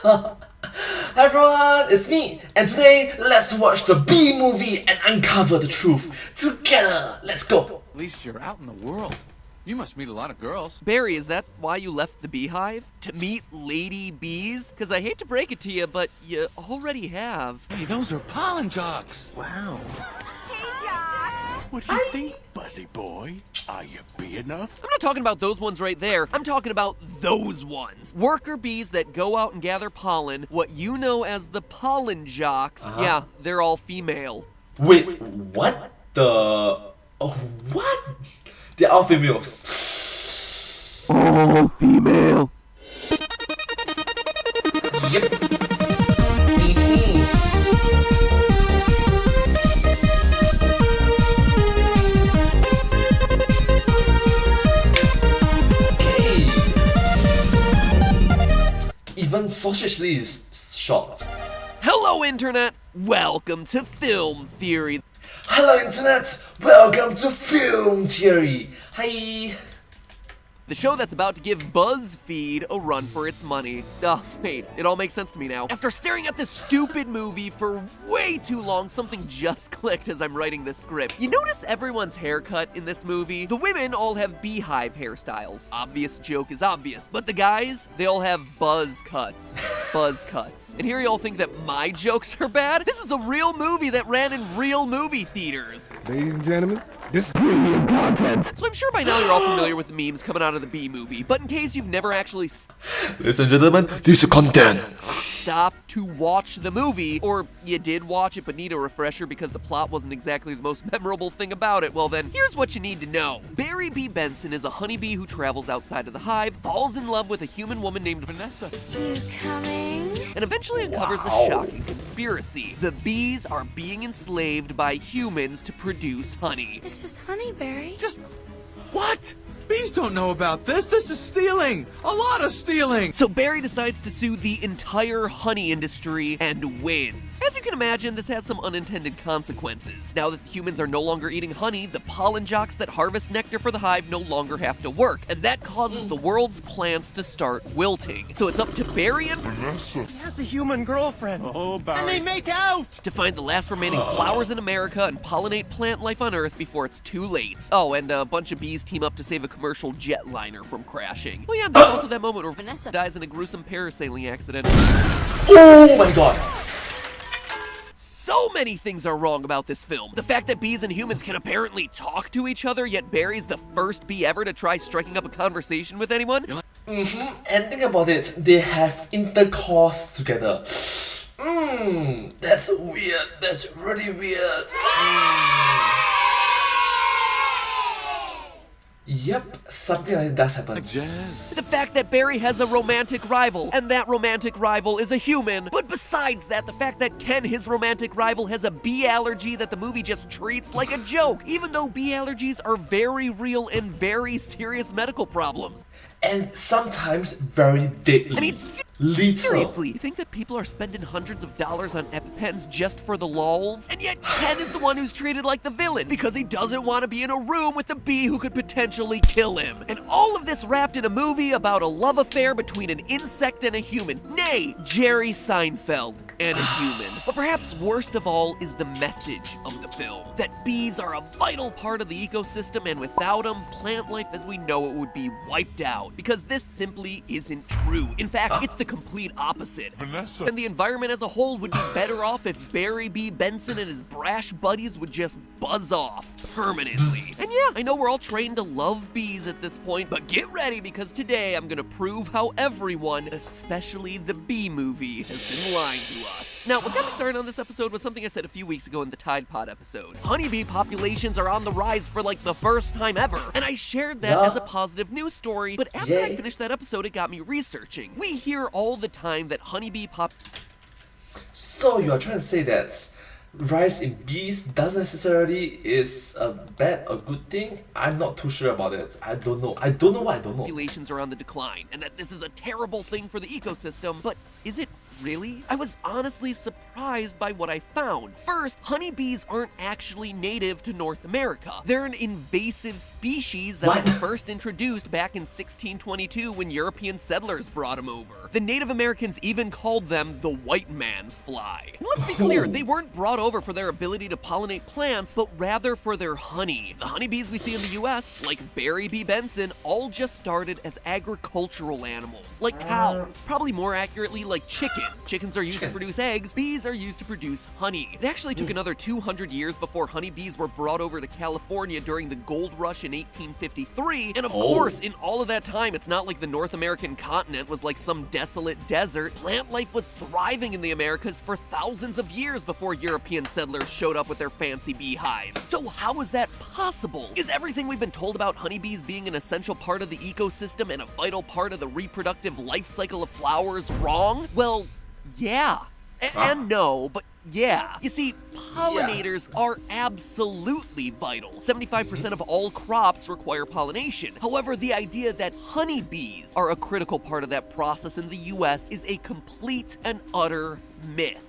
Hi everyone, it's me, and today let's watch the Bee movie and uncover the truth together. Let's go. At least you're out in the world. You must meet a lot of girls. Barry, is that why you left the beehive? To meet lady bees? Because I hate to break it to you, but you already have. Hey, those are pollen jocks. Wow. What do you think, Buzzy boy? Are you bee enough? I'm not talking about those ones right there. I'm talking about those ones. Worker bees that go out and gather pollen, what you know as the pollen jocks. Yeah, they're all female. Wait, what the... Oh, what? They're all females. All female. Yep. Even Sausage Lee is shocked. Hello, Internet. Welcome to Film Theory. Hello Internet, welcome to Film Theory. Hi. The show that's about to give BuzzFeed a run for its money. Oh, wait, it all makes sense to me now. After staring at this stupid movie for way too long, something just clicked as I'm writing this script. You notice everyone's haircut in this movie? The women all have beehive hairstyles. Obvious joke is obvious. But the guys, they all have buzz cuts. Buzz cuts. And here y'all think that my jokes are bad? This is a real movie that ran in real movie theaters. Ladies and gentlemen, this is premium content. So I'm sure by now you're all familiar with the memes coming out of the Bee movie, but in case you've never actually Ladies and gentlemen, this is content. stopped to watch the movie, or you did watch it but need a refresher because the plot wasn't exactly the most memorable thing about it, well then, here's what you need to know. Barry B. Benson is a honeybee who travels outside of the hive, falls in love with a human woman named Vanessa, You coming? and eventually uncovers a shocking conspiracy. The bees are being enslaved by humans to produce honey. It's just honey, Barry. Just what? Bees don't know about this. This is stealing. A lot of stealing. So Barry decides to sue the entire honey industry and wins. As you can imagine, this has some unintended consequences. Now that the humans are no longer eating honey, the pollen jocks that harvest nectar for the hive no longer have to work, and that causes the world's plants to start wilting. So it's up to Barry and He has a human girlfriend. Oh, Barry. And they make out. to find the last remaining flowers in America and pollinate plant life on Earth before it's too late. Oh, and a bunch of bees team up to save a commercial jetliner from crashing. Oh yeah, there's also that moment where Vanessa dies in a gruesome parasailing accident. Oh my god. So many things are wrong about this film. The fact that bees and humans can apparently talk to each other, yet Barry's the first bee ever to try striking up a conversation with anyone. And think about it, they have intercourse together. That's weird. That's really weird. Yep, something like that does happen. Jazz. The fact that Barry has a romantic rival, and that romantic rival is a human. But besides that, the fact that Ken, his romantic rival, has a bee allergy that the movie just treats like a joke, even though bee allergies are very real and very serious medical problems. And sometimes very deadly. I mean, lethal. seriously, you think that people are spending hundreds of dollars on EpiPens just for the lulz? And yet Ken is the one who's treated like the villain because he doesn't want to be in a room with a bee who could potentially kill him. And all of this wrapped in a movie about a love affair between an insect and a human. Nay, Jerry Seinfeld and a human. But perhaps worst of all is the message of the film. That bees are a vital part of the ecosystem, and without them, plant life as we know it would be wiped out. Because this simply isn't true. In fact, it's the complete opposite. Vanessa. And the environment as a whole would be better off if Barry B. Benson and his brash buddies would just buzz off permanently. And yeah, I know we're all trained to love bees at this point, but get ready because today I'm gonna prove how everyone, especially the Bee movie, has been lying to us. Now, what got me started on this episode was something I said a few weeks ago in the Tide Pod episode. Honeybee populations are on the rise for like the first time ever, and I shared that as a positive news story, but after I finished that episode, it got me researching. We hear all the time that honeybee So you are trying to say that rise in bees doesn't necessarily is a bad or good thing? I'm not too sure about it. I don't know. What I don't know. populations are on the decline, and that this is a terrible thing for the ecosystem, but is it really? I was honestly surprised by what I found. First, honeybees aren't actually native to North America. They're an invasive species that was first introduced back in 1622 when European settlers brought them over. The Native Americans even called them the white man's fly. And let's be clear, they weren't brought over for their ability to pollinate plants, but rather for their honey. The honeybees we see in the US, like Barry B. Benson, all just started as agricultural animals, like cows. Probably more accurately, like chickens. Chickens are used to produce eggs, bees are used to produce honey. It actually took another 200 years before honeybees were brought over to California during the gold rush in 1853, and of course, in all of that time, it's not like the North American continent was like some desolate desert. Plant life was thriving in the Americas for thousands of years before European settlers showed up with their fancy beehives. So how is that possible? Is everything we've been told about honeybees being an essential part of the ecosystem and a vital part of the reproductive life cycle of flowers wrong? Well, yeah. And no, but yeah. You see, pollinators are absolutely vital. 75% of all crops require pollination. However, the idea that honeybees are a critical part of that process in the US is a complete and utter myth.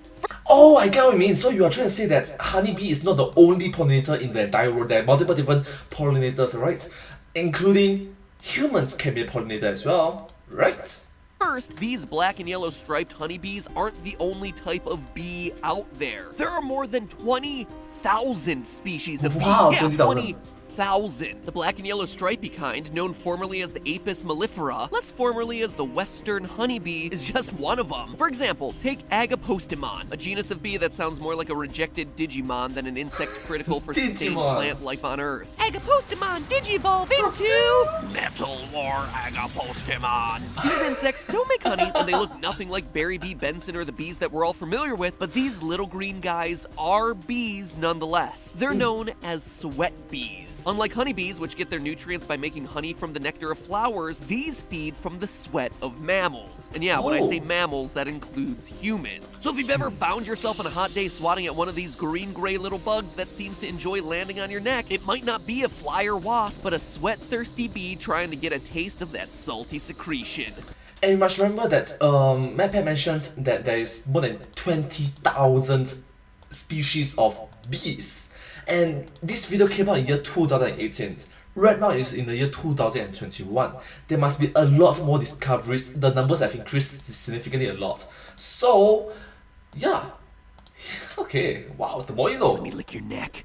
Oh, I get what you mean. So you are trying to say that honeybee is not the only pollinator in the entire world. There are multiple different pollinators, right? Including humans can be a pollinator as well, right? First, these black and yellow striped honeybees aren't the only type of bee out there. There are more than 20,000 species of bees. Yeah, 20,000. The black and yellow stripy kind, known formerly as the Apis mellifera, less formerly as the western honeybee, is just one of them. For example, take Agapostemon, a genus of bee that sounds more like a rejected Digimon than an insect critical for sustained plant life on Earth. Agapostemon digivolve into Metal War Agapostemon. These insects don't make honey, and they look nothing like Barry B. Benson or the bees that we're all familiar with, but these little green guys are bees nonetheless. They're known as sweat bees. Unlike honeybees, which get their nutrients by making honey from the nectar of flowers, these feed from the sweat of mammals. And yeah, when I say mammals, that includes humans. So if you've ever found yourself on a hot day swatting at one of these green-gray little bugs that seems to enjoy landing on your neck, it might not be a fly or wasp, but a sweat-thirsty bee trying to get a taste of that salty secretion. And you must remember that MadPat mentioned that there is more than 20,000 species of bees. And this video came out in year 2018. Right now it's in the year 2021. There must be a lot more discoveries. The numbers have increased significantly a lot. So, yeah. Okay, wow, the more you know. Let me lick your neck.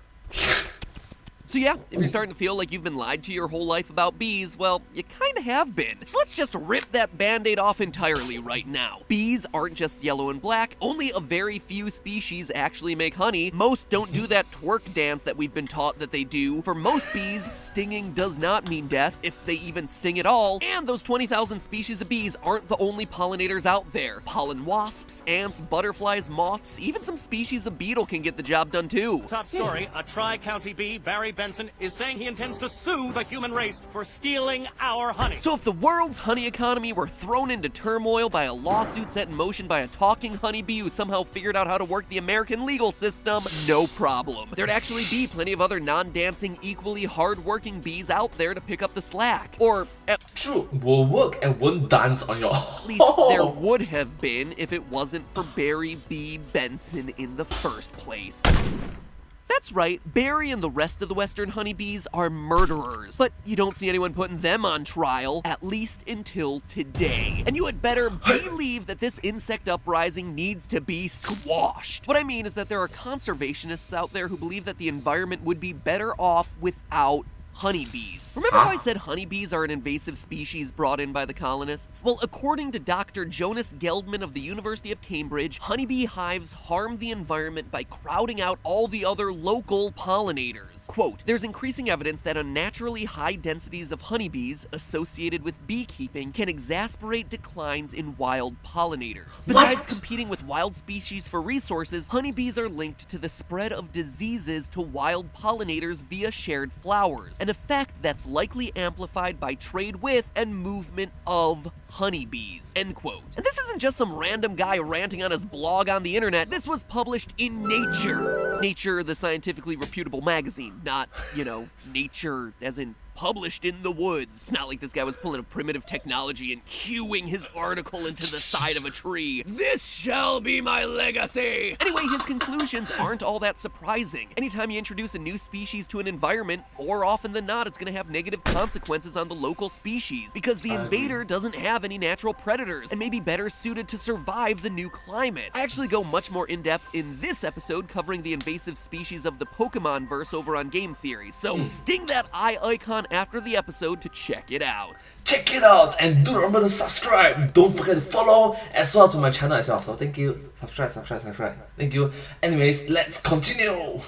So yeah, if you're starting to feel like you've been lied to your whole life about bees, well, you kinda have been. So let's just rip that band-aid off entirely right now. Bees aren't just yellow and black. Only a very few species actually make honey. Most don't do that twerk dance that we've been taught that they do. For most bees, stinging does not mean death, if they even sting at all. And those 20,000 species of bees aren't the only pollinators out there. Pollen wasps, ants, butterflies, moths, even some species of beetle can get the job done too. Top story, a Tri-County bee, Barry Benson, is saying he intends to sue the human race for stealing our honey. So if the world's honey economy were thrown into turmoil by a lawsuit set in motion by a talking honeybee who somehow figured out how to work the American legal system, no problem. There'd actually be plenty of other non-dancing, equally hard-working bees out there to pick up the slack. Or True, will work and won't dance on your at least there would have been if it wasn't for Barry B. Benson in the first place. That's right, Barry and the rest of the western honeybees are murderers, but you don't see anyone putting them on trial, at least until today. And you had better believe that this insect uprising needs to be squashed. What I mean is that there are conservationists out there who believe that the environment would be better off without honeybees. Remember how I said honeybees are an invasive species brought in by the colonists? Well, according to Dr. Jonas Geldman of the University of Cambridge, honeybee hives harm the environment by crowding out all the other local pollinators. Quote, there's increasing evidence that unnaturally high densities of honeybees associated with beekeeping can exacerbate declines in wild pollinators. Besides competing with wild species for resources, honeybees are linked to the spread of diseases to wild pollinators via shared flowers, an effect that's likely amplified by trade with and movement of honeybees, end quote. And this isn't just some random guy ranting on his blog on the internet. This was published in Nature. Nature, the scientifically reputable magazine, not, you know, nature as in published in the woods. It's not like this guy was pulling a primitive technology and cueing his article into the side of a tree. This shall be my legacy! Anyway, his conclusions aren't all that surprising. Anytime you introduce a new species to an environment, more often than not, it's gonna have negative consequences on the local species, because the invader doesn't have any natural predators and may be better suited to survive the new climate. I actually go much more in-depth in this episode covering the invasive species of the Pokemon verse over on Game Theories, so sting that eye icon after the episode to check it out. Check it out and do remember to subscribe. Don't forget to follow as well to my channel as well. So thank you. Subscribe. Thank you. Anyways, let's continue.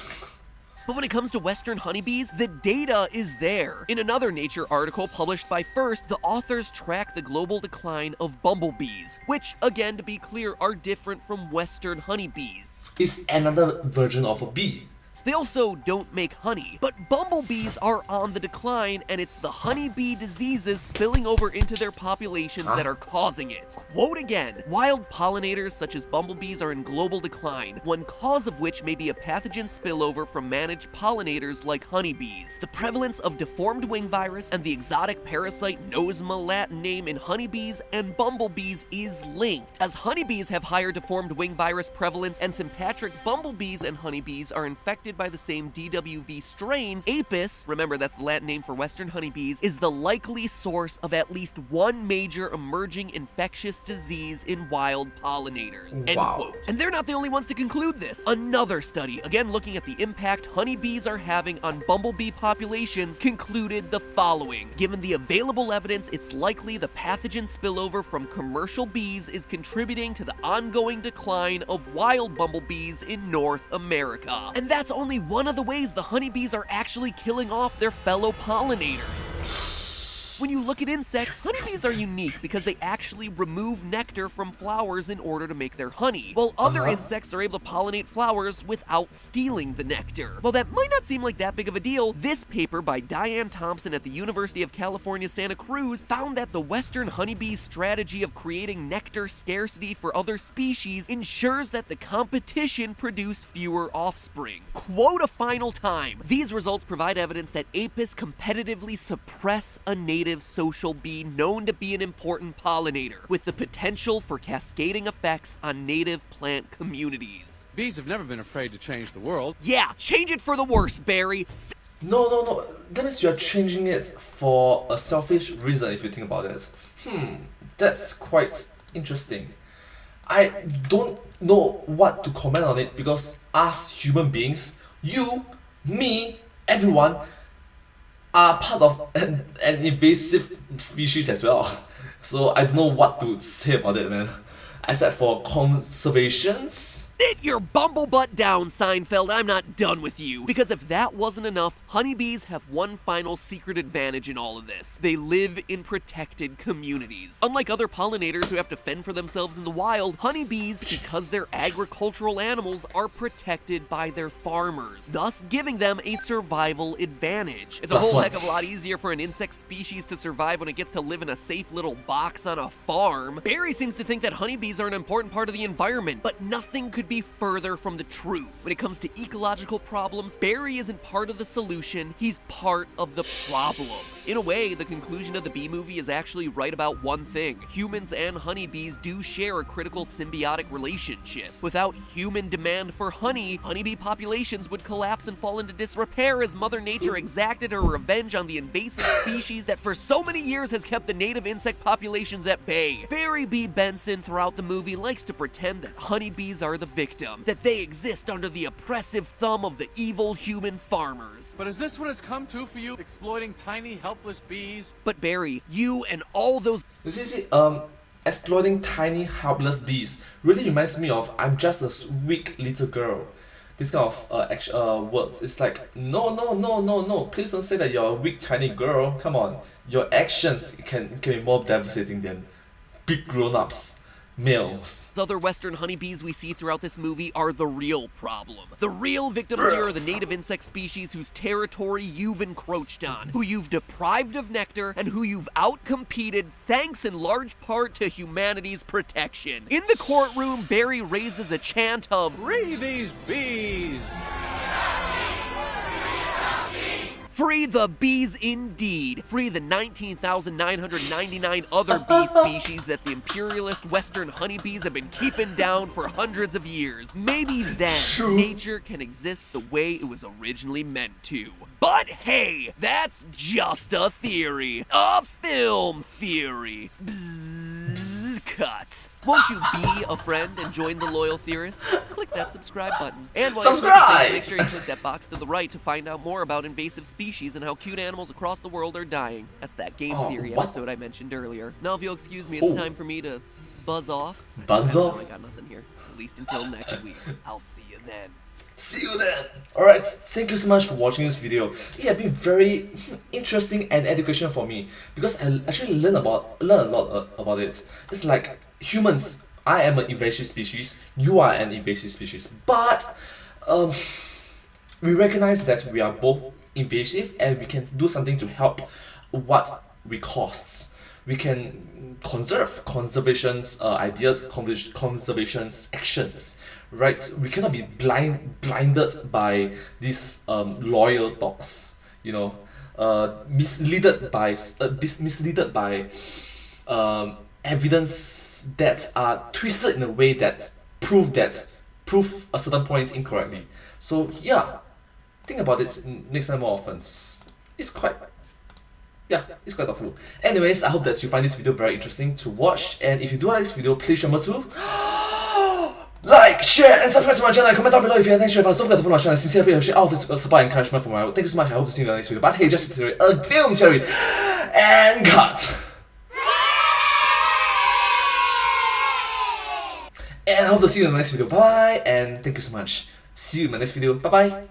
But when it comes to Western honeybees, the data is there. In another Nature article published by First, the authors track the global decline of bumblebees, which, again, to be clear, are different from Western honeybees. It's another version of a bee. They also don't make honey, but bumblebees are on the decline, and it's the honeybee diseases spilling over into their populations that are causing it. Quote again, wild pollinators such as bumblebees are in global decline, one cause of which may be a pathogen spillover from managed pollinators like honeybees. The prevalence of deformed wing virus and the exotic parasite Nosema Latin name in honeybees and bumblebees is linked, as honeybees have higher deformed wing virus prevalence and sympatric bumblebees and honeybees are infected by the same DWV strains. Apis, remember that's the Latin name for Western honeybees, is the likely source of at least one major emerging infectious disease in wild pollinators. End quote. And they're not the only ones to conclude this. Another study, again looking at the impact honeybees are having on bumblebee populations, concluded the following. Given the available evidence, it's likely the pathogen spillover from commercial bees is contributing to the ongoing decline of wild bumblebees in North America. And that's only one of the ways the honeybees are actually killing off their fellow pollinators. When you look at insects, honeybees are unique because they actually remove nectar from flowers in order to make their honey, while other insects are able to pollinate flowers without stealing the nectar. While that might not seem like that big of a deal, this paper by Diane Thompson at the University of California, Santa Cruz found that the Western honeybee's strategy of creating nectar scarcity for other species ensures that the competition produce fewer offspring. Quote a final time, these results provide evidence that Apis competitively suppress a native social bee known to be an important pollinator, with the potential for cascading effects on native plant communities. Bees have never been afraid to change the world. Yeah, change it for the worse, Barry. No. That means you're changing it for a selfish reason if you think about it. That's quite interesting. I don't know what to comment on it because us human beings, you, me, everyone, are part of an invasive species as well. So I don't know what to say about it, man. Except for conservations. Sit your bumblebutt down, Seinfeld. I'm not done with you. Because if that wasn't enough, honeybees have one final secret advantage in all of this. They live in protected communities. Unlike other pollinators who have to fend for themselves in the wild, honeybees, because they're agricultural animals, are protected by their farmers, thus giving them a survival advantage. It's a whole heck of a lot easier for an insect species to survive when it gets to live in a safe little box on a farm. Barry seems to think that honeybees are an important part of the environment, but nothing could be further from the truth. When it comes to ecological problems, Barry isn't part of the solution, he's part of the problem. In a way, the conclusion of the bee movie is actually right about one thing. Humans and honeybees do share a critical symbiotic relationship. Without human demand for honey, honeybee populations would collapse and fall into disrepair as Mother Nature exacted her revenge on the invasive species that for so many years has kept the native insect populations at bay. Barry B. Benson throughout the movie likes to pretend that honeybees are the victim, that they exist under the oppressive thumb of the evil human farmers. But is this what it's come to for you? Exploiting tiny, helpless bees? But Barry, you and all those... You see, exploiting tiny, helpless bees really reminds me of I'm just a weak little girl. This kind of words. It's like, no. Please don't say that you're a weak, tiny girl. Come on. Your actions can be more devastating than big grown-ups. Males. Other Western honeybees we see throughout this movie are the real problem. The real victims here are the native insect species whose territory you've encroached on, who you've deprived of nectar, and who you've outcompeted thanks in large part to humanity's protection. In the courtroom, Barry raises a chant of, "Free these bees!" Free the bees indeed. Free the 19,999 other bee species that the imperialist Western honeybees have been keeping down for hundreds of years. Maybe then nature can exist the way it was originally meant to. But hey, that's just a theory. A film theory. Bzzz, cut. Won't you be a friend and join the loyal theorists? Click that subscribe button. And while you're clicking things, make sure you click that box to the right to find out more about invasive species and how cute animals across the world are dying. That's that Game Theory episode I mentioned earlier. Now if you'll excuse me, it's time for me to buzz off. Buzz off? I got nothing here. At least until next week. I'll see you then. See you then! Alright, thank you so much for watching this video. It has been very interesting and educational for me because I actually learned a lot about it. It's like humans, I am an invasive species, you are an invasive species, but we recognize that we are both invasive and we can do something to help what we cost. We can conservation's ideas, conservation's actions. Right, we cannot be blinded by these loyal talks, you know, misled by evidence that are twisted in a way that prove a certain point incorrectly. So yeah, think about it next time more often. It's quite thoughtful. Anyways, I hope that you find this video very interesting to watch, and if you do like this video, please remember to like, share, and subscribe to my channel, and comment down below if you have any share. Don't forget to follow my channel. I sincerely appreciate all of this support and encouragement from my work. Thank you so much. I hope to see you in the next video. But hey, just a theory, a film theory, and cut. And I hope to see you in the next video. Bye, and thank you so much. See you in my next video. Bye bye.